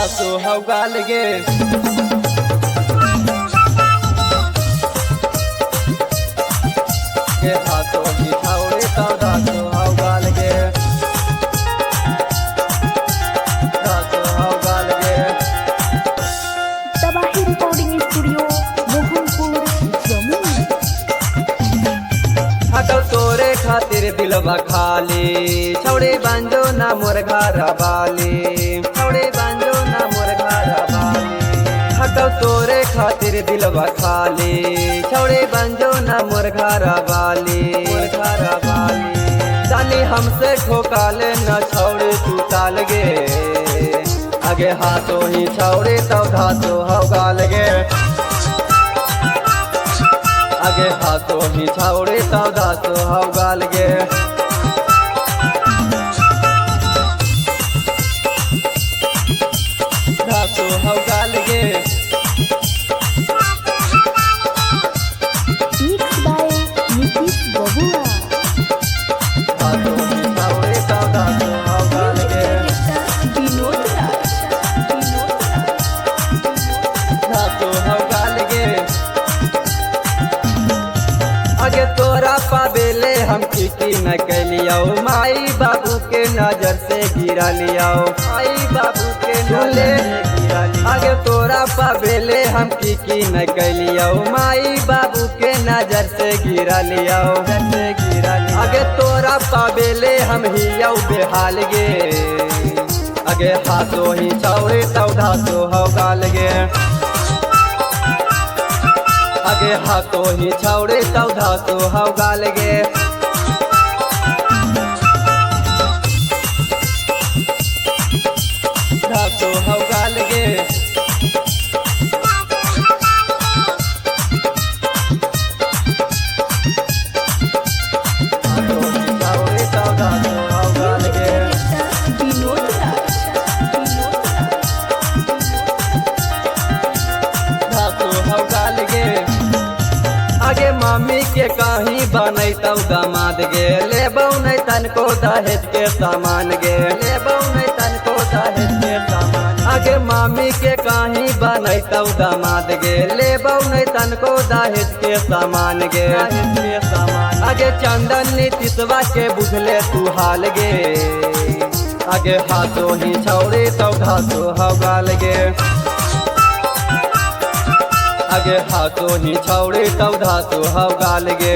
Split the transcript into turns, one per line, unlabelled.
धासो हव गाल गे के धासो ही छावड़े तव धासो हव गाल गे धासो हव गाल गे
तबाही रिकॉर्डिंग स्टूडियो मोहनपुर जमुई।
हटो तोरे खातिर दिलवा खाली छौड़े बांजो ना मोर घर बाली छौड़े बांजो ना मोर घर बाली हटो तोरे खातिर दिलवा खाली छौड़े बांजो ना मोर घर बाली जानी हमसे ठोकाले न छौड़े तू ताल गे आगे हाथों ही छौड़े तब धासो हव गाल गे आगे हाथों ही छौड़े तब धासो हव गाल गे धासो हव गाल गे
मिक्स बाय नीतीश बहुआ।
धासो ही छौड़े तब धासो हव गाल गे
विनोद राज
धासो हव गाल गे आगे तोरा पाबेले हम की न कैलियो माई बाबू के नजर से गिरा लियो माई बाबू के नजर से गिरा लियो आगे तोरा पाबेले हम की न कैलियो माई बाबू के नजर से गिरा लियो आगे तोरा पाबेले हम हियो बेहाल गे आगे हाथों ही छौड़े तब धासो हव गाल गे आगे हाथों ही छौड़े तब धासो हव गाल गे धासो हव गाल गे हाथों ही छौड़े तब धासो हव गाल गे
विनोद राज
धासो हव गाल गे आगे मम्मी के कहीं बनै तब दामाद गे लेबौ नहीं तनको दहेज के सामान गे लेबौ नहीं तनको दहेज के सामान आगे मम्मी के कहीं बनै तब दामाद गे लेबौ नहीं तनको दहेज के सामान गे आगे चंदन नीतीशवा के बुझले तू हाल गे आगे हाथों ही छौड़े तब धासो हव गाल गे आगे हाथों ही छौड़े तब धासो हव गाल गे